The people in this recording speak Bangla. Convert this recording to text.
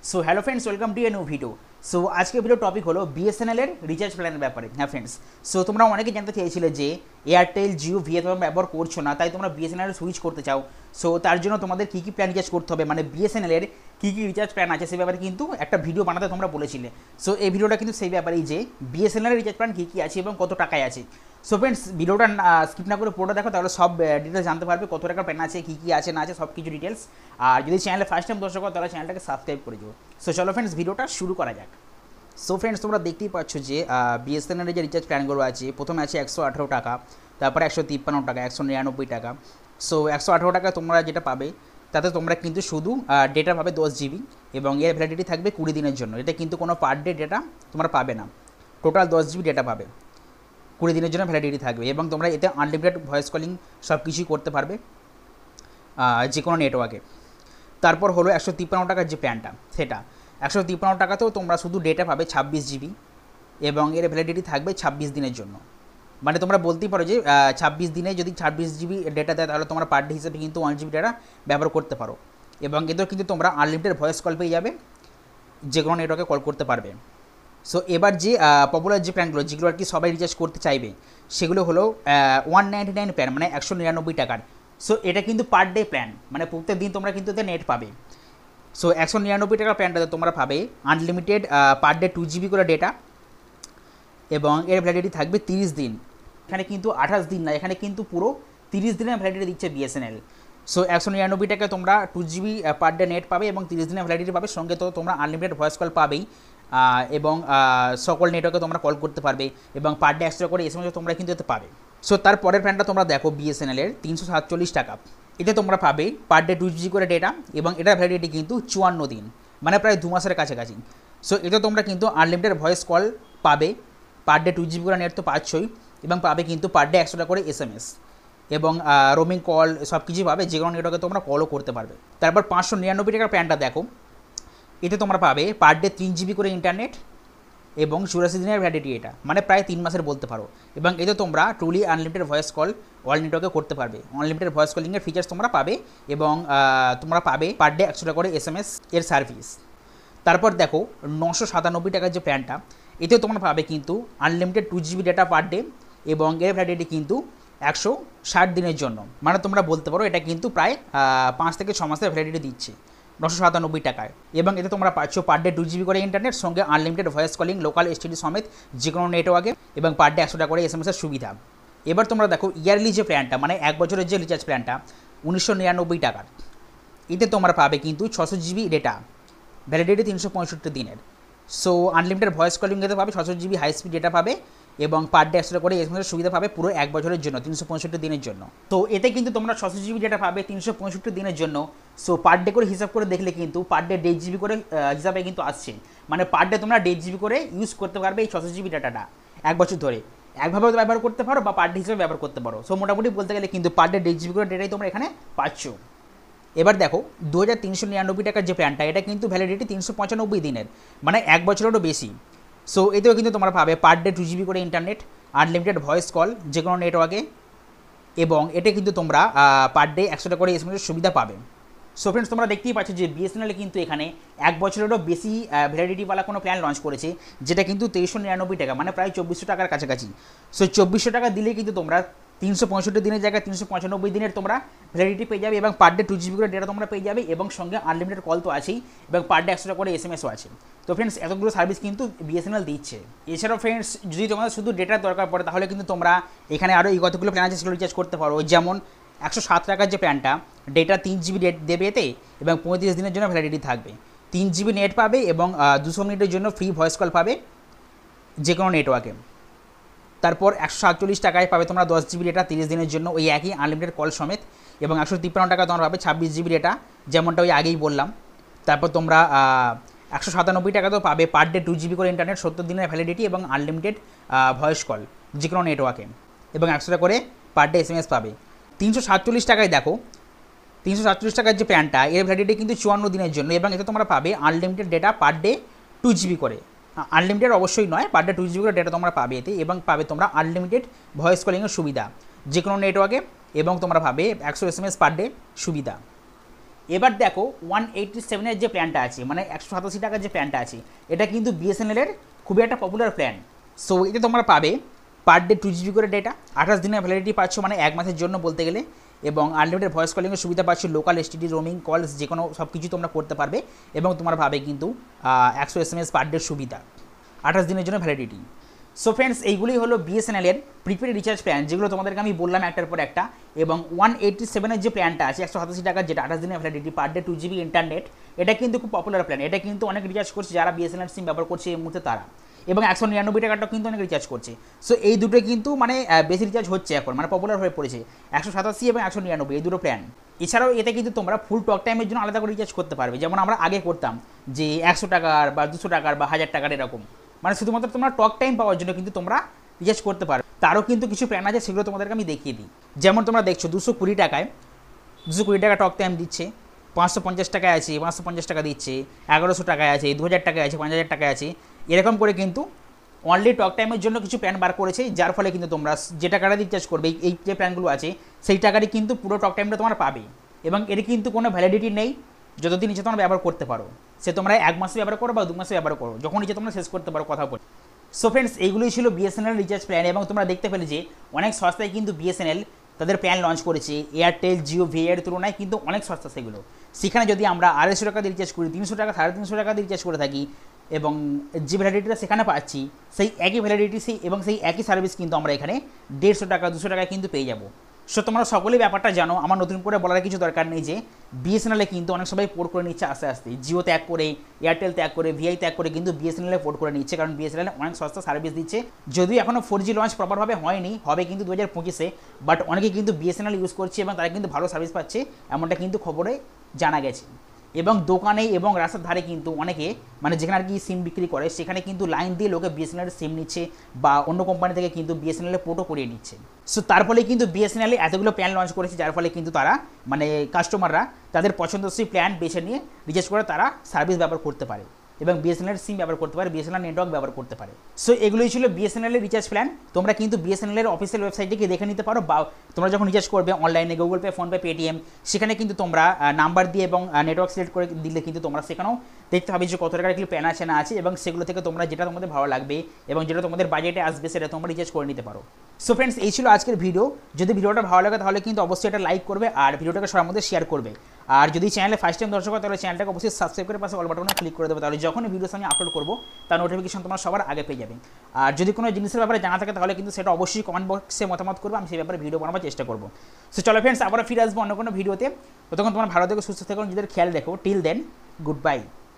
So hello friends, welcome to a new video. So আজকের ভিডিও টপিক হলো বিএসএনএল এর রিচার্জ প্ল্যানের ব্যাপারে। হ্যাঁ ফ্রেন্ডস, সো তোমরা অনেকে জানতে চেয়েছিলে যে এয়ারটেল, জিও, ভিএ তোমরা ব্যবহার করছো না, তাই তোমরা বিএসএনএল সুইচ করতে চাও। সো তার জন্য তোমাদের কী কী প্ল্যান রিচার্জ করতে হবে, মানে বিএসএনএল এর কী কী রিচার্জ প্ল্যান আছে সে ব্যাপারে কিন্তু একটা ভিডিও বানাতে তোমরা বলেছিলে। সো এই ভিডিওটা কিন্তু সেই ব্যাপারেই যে বিএসএনএল এর রিচার্জ প্ল্যান কী কী আছে এবং কত টাকায় আছে। সো ফ্রেন্ডস, ভিডিওটা স্কিপ না করে পুরোটা দেখো, তাহলে সব ডিটেলস জানতে পারবে, কত টাকার প্ল্যান আছে, কী কী আছে না আছে সব কিছু ডিটেলস। আর যদি চ্যানেলে ফার্স্ট টাইম দর্শক হয় তাহলে চ্যানেলটাকে সাবস্ক্রাইব করে দিও। সো চলো ফ্রেন্ডস, ভিডিওটা শুরু করা যাক। সো ফ্রেন্ডস, তোমরা দেখতেই পাচ্ছ যে বিএসএনএলের যে রিচার্জ প্ল্যানগুলো আছে, প্রথমে আছে 118 টাকা, তারপরে 153 টাকা, 199 টাকা। সো 118 টাকা তোমরা যেটা পাবে তাতে তোমরা কিন্তু শুধু ডেটা পাবে 10 জিবি এবং এর ভ্যালিডিটি থাকবে 20 দিনের জন্য। এটা কিন্তু কোনো পার ডে ডেটা তোমরা পাবে না, টোটাল 10 জিবি ডেটা পাবে, 20 দিনের জন্য ভ্যালিডিটি থাকবে এবং তোমরা এতে আনলিমিটেড ভয়েস কলিং সব কিছুই করতে পারবে যে কোনো নেটওয়ার্কে। তারপর হলো 153 টাকার যে প্ল্যানটা, সেটা 153 টাকাতেও তোমরা শুধু ডেটা পাবে 26 জিবি এবং এর ভ্যালিডিটি থাকবে 26 দিনের জন্য। মানে তোমরা বলতেই পারো যে 26 দিনে যদি 26 জিবি ডেটা দেয় তাহলে তোমরা পার ডে হিসেবে কিন্তু 1 জিবি ডেটা ব্যবহার করতে পারো এবং এতেও কিন্তু তোমরা আনলিমিটেড ভয়েস কল পেয়ে যাবে, যে কোনো নেটওয়ার্কে কল করতে পারবে। সো এবার যে পপুলার যে প্ল্যানগুলো যেগুলো আর কি সবাই রিচার্জ করতে চাইবে সেগুলো হলো 199 প্ল্যান, মানে 199 টাকার। সো এটা কিন্তু পার ডে প্ল্যান, মানে প্রত্যেক দিন তোমরা কিন্তু এতে নেট পাবে। সো 199 টাকার প্ল্যানটাতে তোমরা পাবে আনলিমিটেড পার ডে 2 জিবি করে ডেটা এবং এর ভ্যালিডিটি থাকবে 30 দিন। এখানে কিন্তু 28 দিন না, এখানে কিন্তু পুরো 30 দিনের ভ্যালিডিটি দিচ্ছে বিএসএনএল। সো 199 টাকায় তোমরা 2 জিবি পার ডে নেট পাবে এবং 30 দিনের ভ্যালিডিটি পাবে, সঙ্গে তো তোমরা আনলিমিটেড ভয়েস কল পাবেই এবং সকল নেটওয়ার্কে তোমরা কল করতে পারবে এবং পার ডে 100 টাকা করে এসএমএস তোমরা কিন্তু এতে পাবে। সো তারপরের প্ল্যানটা তোমরা দেখো বিএসএনএলের 347 টাকা। এতে তোমরা পাবে পার ডে 2 জিবি করে ডেটা এবং এটার ভ্যালিডিটি কিন্তু 54 দিন, মানে প্রায় 2 মাসের কাছাকাছি। সো এতে তোমরা কিন্তু আনলিমিটেড ভয়েস কল পাবে, পার ডে 2 জিবি করে নেট তো পাচ্ছই এবং পাবে কিন্তু পার ডে 100 টাকা করে এসএমএস এবং রোমিং কল সব কিছুই পাবে, যে কোনো নেটওয়ার্কে তোমরা কলও করতে পারবে। তারপর 599 টাকার প্ল্যানটা দেখো, এতে তোমরা পাবে পার ডে 3 জিবি করে ইন্টারনেট এবং 84 দিনের ভ্যালিডিটি, এটা মানে প্রায় 3 মাসের বলতে পারো। এবং এতে তোমরা truly unlimited voice call all নেটওয়ার্কে করতে পারবে, আনলিমিটেড ভয়েস কলিংয়ের ফিচার্স তোমরা পাবে এবং তোমরা পাবে পার ডে 100 টাকা করে এসএমএস এর সার্ভিস। তারপর দেখো 997 টাকার যে প্ল্যানটা, এতে তোমরা পাবে কিন্তু unlimited 2 GB data per day এবং এর ভ্যালিডিটি কিন্তু 160 দিনের জন্য। মানে তোমরা বলতে পারো এটা কিন্তু প্রায় 5 থেকে 6 মাসের ভ্যালিডিটি দিচ্ছে 997 টাকায়। এবং এতে তোমরা পাচ্ছ পার ডে 2 জিবি করে ইন্টারনেট, সঙ্গে unlimited voice calling local STD সমেত যে কোনো নেটওয়ার্কে এবং পার ডে 100 টাকা করে এসএমএসের সুবিধা। এবার তোমরা দেখো ইয়ারলি যে প্ল্যানটা, মানে এক বছরের যে রিচার্জ প্ল্যানটা 1999 টাকার, এতে তোমরা পাবে কিন্তু 600 জিবি ডেটা, ভ্যালিডিটি 365 দিনের। সো আনলিমিটেড ভয়েস কলিং এতে পাবে 600 জিবি হাই স্পিড ডেটা পাবে এবং পার ডে 100 টাকা করে এসএমএসের সুবিধা পাবে পুরো এক বছরের জন্য, 365 দিনের জন্য। তো এতে কিন্তু তোমরা 600 জিবি ডেটা পাবে 365 দিনের জন্য। সো পার ডে করে হিসাব করে দেখলে কিন্তু পার ডে 1.5 জিবি করে হিসাবে কিন্তু আসছে, মানে পার ডে তোমরা 1.5 জিবি করে ইউজ করতে পারবে এই 600 জিবি ডাটাটা এক বছর ধরে। একভাবে ব্যবহার করতে পারো বা পার ডে হিসেবে ব্যবহার করতে পারো। সো মোটামুটি বলতে গেলে কিন্তু পার ডে 1.5 জিবি করে ডেটাই তোমরা এখানে পাচ্ছ। এবার দেখো 2399 টাকার যে প্ল্যানটা, এটা কিন্তু ভ্যালিডিটি 395 দিনের, মানে এক বছরেরও বেশি। সো এতেও কিন্তু তোমরা পাবে পার ডে 2 জিবি করে ইন্টারনেট, আনলিমিটেড ভয়েস কল যে কোনো নেটওয়ার্কে এবং এটা কিন্তু তোমরা পার ডে 100 টাকা করে এসএমএসের সুবিধা পাবে। সো ফ্রেন্ডস, তোমরা দেখতেই পাচ্ছ যে বিএসএনএল কিন্তু এখানে এক বছরেরও বেশি ভ্যালিডিটিওয়ালা কোনো প্ল্যান লঞ্চ করেছে, যেটা কিন্তু 2399 টাকা, মানে প্রায় 2400 টাকার কাছাকাছি। সো 2400 টাকা দিলে কিন্তু তোমরা 365 দিনের জায়গায় 395 দিনের তোমরা ভ্যালিডিটি পেয়ে যাবে এবং পার ডে 2 জিবি করে ডেটা তোমরা পেয়ে যাবে এবং সঙ্গে আনলিমিটেড কল তো আছেই এবং পার ডে 100 টাকা করে এসএমএসও আছে। তো ফ্রেন্ডস, এতগুলো সার্ভিস কিন্তু বিএসএনএল দিচ্ছে। এছাড়াও ফ্রেন্ডস, যদি তোমাদের শুধু ডেটার দরকার পড়ে তাহলে কিন্তু তোমরা এখানে আরও এই কতগুলো প্ল্যান আছে সেগুলো রিচার্জ করতে পারো। যেমন 107 টাকার যে প্ল্যানটা, ডেটা 3 জিবি দেবে এতে এবং 35 দিনের জন্য ভ্যালিডিটি থাকবে, 3 জিবি নেট পাবে এবং 200 মিনিটের জন্য ফ্রি ভয়েস কল পাবে যে কোনো নেটওয়ার্কে। তারপর 147 টাকায় পাবে তোমরা 10 জিবি ডেটা 30 দিনের জন্য, ওই একই আনলিমিটেড কল সমেত এবং 153 টাকা তোমরা পাবে 26 জিবি ডেটা, যেমনটা ওই আগেই বললাম। তারপর তোমরা 197 টাকা তো পাবে পার ডে 2 জিবি করে ইন্টারনেট, 70 দিনের ভ্যালিডিটি এবং আনলিমিটেড ভয়েস কল যে কোনো নেটওয়ার্কে এবং 100 টাকা করে পার ডে এসএমএস পাবে। 347 টাকায় দেখো, 347 টাকার যে প্ল্যানটা, এর ভ্যালিডিটি কিন্তু 54 দিনের জন্য এবং এতে তোমরা পাবে unlimited data per day 2 GB করে, আনলিমিটেড অবশ্যই নয়, পার ডে 2 জিবি করে ডেটা তোমরা পাবে এতে এবং পাবে তোমরা আনলিমিটেড ভয়েস কলিংয়ের সুবিধা যে কোনো নেটওয়ার্কে এবং তোমরা পাবে 100 এসএমএস পার ডে সুবিধা। এবার দেখো 187-এর যে প্ল্যানটা আছে, মানে 187 টাকার যে প্ল্যানটা আছে, এটা কিন্তু বিএসএনএলের খুবই একটা পপুলার প্ল্যান। সো এতে তোমরা পাবে পার ডে 2 GB করে ডেটা, 28 দিনের ভ্যালিডিটি পাচ্ছ, মানে 1 মাসের জন্য বলতে গেলে, এবং আনলিমিটেড ভয়েস কলিংয়ের সুবিধা পাচ্ছ, লোকাল এসটিডি রোমিং কলস যে কোনো সব কিছু তোমরা করতে পারবে, এবং তোমার পাবে কিন্তু 100 SMS পার ডে সুবিধা, 28 দিনের জন্য ভ্যালিডিটি। সো ফ্রেন্ডস, এইগুলোই হলো বিএসএনএলের প্রিপেড রিচার্জ প্ল্যান, যেগুলো তোমাদেরকে আমি বললাম একটার পর একটা। এবং 187-এর যে প্ল্যানটা আছে 187 টাকার, যেটা 28 দিনের validity, per day 2 GB internet, এটা কিন্তু খুব পপুলার প্ল্যান। এটা কিন্তু অনেক রিচার্জ করছে যারা বিএসএনএল সিম ব্যবহার করছে এই মুহূর্তে তারা, এবং 199 টাকাটাও কিন্তু অনেক রিচার্জ করছে। সো এই দুটো কিন্তু মানে বেশি রিচার্জ হচ্ছে এখন, মানে পপুলার হয়ে পড়েছে 187 এবং 199, এই দুটো প্ল্যান। এছাড়াও এতে কিন্তু তোমরা ফুল টক টাইমের জন্য আলাদা করে রিচার্জ করতে পারবে, যেমন আমরা আগে করতাম যে 100 টাকার বা 200 টাকার বা 1000 টাকার এরকম, মানে শুধুমাত্র তোমরা টক টাইম পাওয়ার জন্য কিন্তু তোমরা রিচার্জ করতে পারো। তারও কিন্তু কিছু প্ল্যান আছে, সেগুলো তোমাদেরকে আমি দেখিয়ে দিই। যেমন তোমরা দেখছো 220 টাকায় 220 টাকা টক টাইম দিচ্ছে, 550 টাকায় আছে 550 টাকা দিচ্ছে, 1100 টাকায় আছে, 2000 টাকায় আছে, 5000 টাকায় আছে, এরকম করে কিন্তু অনলি টক টাইমের জন্য কিছু প্ল্যান বার করেছে, যার ফলে কিন্তু তোমরা যে টাকাটা রিচার্জ করবে এই যে প্ল্যানগুলো আছে সেই টাকারই কিন্তু পুরো টক টাইমটা তোমরা পাবে, এবং এর কিন্তু কোনো ভ্যালিডিটি নেই, যতদিন ইচ্ছে তোমরা ব্যবহার করতে পারো। সে তোমরা 1 মাসে ব্যবহার করো বা 2 মাসে ব্যবহার করো, যখন ইচ্ছে তোমরা শেষ করতে পারো কথা বলে। সো ফ্রেন্ডস, এইগুলোই ছিল বিএসএনএল রিচার্জ প্ল্যান, এবং তোমরা দেখতে পেলে যে অনেক সস্তায় কিন্তু বিএসএনএল তাদের প্ল্যান লঞ্চ করেছে এয়ারটেল, জিও, ভিআই এর তুলনায় কিন্তু অনেক সস্তা সেগুলো। সেখানে যদি আমরা 250 টাকা দিয়ে রিচার্জ করি, 300 টাকা 350 টাকা দিয়ে রিচার্জ করে থাকি, এবং যে ভ্যালিডিটিটা সেখানে পাচ্ছি সেই একই ভ্যালিডিটি এবং সেই একই সার্ভিস কিন্তু আমরা এখানে 150 টাকা 200 টাকায় কিন্তু পেয়ে যাবো। সো তোমরা সকলেই ব্যাপারটা জানো, আমার নতুন করে বলার কিছু দরকার নেই যে বিএসএনএলে কিন্তু অনেক সবাই পোর্ট করে নিচ্ছে আস্তে আস্তে, জিও ত্যাগ করে, এয়ারটেল ত্যাগ করে, ভিআই ত্যাগ করে কিন্তু বিএসএনএলে পোর্ট করে নিচ্ছে, কারণ বিএসএনএল অনেক সস্তা সার্ভিস দিচ্ছে। যদিও এখনও 4G লঞ্চ প্রপারভাবে হয়নি, হবে কিন্তু 2025-এ, বাট অনেকে কিন্তু বিএসএনএল ইউজ করছে এবং তারা কিন্তু ভালো সার্ভিস পাচ্ছে, এমনটা কিন্তু খবরে জানা গেছে। এবং দোকানে এবং রাস্তার ধারে কিন্তু অনেকে, মানে যেখানে আর কি সিম বিক্রি করে, সেখানে কিন্তু লাইন দিয়ে লোকে বিএসএনএলের সিম নিচ্ছে বা অন্য কোম্পানি থেকে কিন্তু বিএসএনএলের পোর্টও করিয়ে নিচ্ছে। সো তার ফলে কিন্তু বিএসএনএল এতগুলো প্ল্যান লঞ্চ করেছে, যার ফলে কিন্তু তারা মানে কাস্টমাররা তাদের পছন্দসই প্ল্যান বেছে নিয়ে রিচার্জ করে তারা সার্ভিস ব্যবহার করতে পারে, এবং বিএসএনএল সিম ব্যবহার করতে পারে, বিএসএনএল নেটওয়ার্ক ব্যবহার করতে পারে। সো এগুলোই ছিল বিএসএনএল এর রিচার্জ প্ল্যান। তোমরা কিন্তু বিএসএনএল এর অফিসিয়াল ওয়েবসাইটে গিয়ে দেখে নিতে পারো, বা তোমরা যখন রিচার্জ করবে অনলাইনে গুগল পে, ফোনপে, পেটিএম, সেখানে কিন্তু তোমরা নাম্বার দিয়ে এবং নেটওয়ার্ক সিলেক্ট করে দিলে কিন্তু তোমরা সেখানেও দেখতে হবে যে কত টাকার কি প্ল্যান আছে না আছে, এবং সেগুলো থেকে তোমরা যেটা তোমাদের ভালো লাগবে এবং যেটা তোমাদের বাজেটে আসবে সেটা তোমরা রিচার্জ করে নিতে পারো। সো ফ্রেন্ডস, এই ছিল আজকের ভিডিও। যদি ভিডিওটা ভালো লাগে তাহলে কিন্তু অবশ্যই এটা লাইক করবে আর ভিডিওটাকে সবার মধ্যে শেয়ার করবে। আর যদি চ্যানেলে ফার্স্ট টাইম দর্শক হয় তাহলে চ্যানেলটাকে অবশ্যই সাবস্ক্রাইব করে পাশে অল বাটনে ক্লিক করে দেবে, তাহলে যখনই ভিডিওস আমি আপলোড করবো তার নোটিফিকেশন তোমরা সবার আগে পেয়ে যাবে। আর যদি কোনো জিনিসের ব্যাপারে জানা থাকে তাহলে কিন্তু সেটা অবশ্যই কমেন্ট বক্সে মতামত করবো, আমি সেই ব্যাপারে ভিডিও বানাবার চেষ্টা করবো। সো চলো ফ্রেন্ডস, আবার ফিরে আসবো অন্য কোনো ভিডিওতে। ততক্ষণ তোমার ভালো থেকো, সুস্থ থেকো, নিজেদের খেয়াল রেখো। Till then, good by.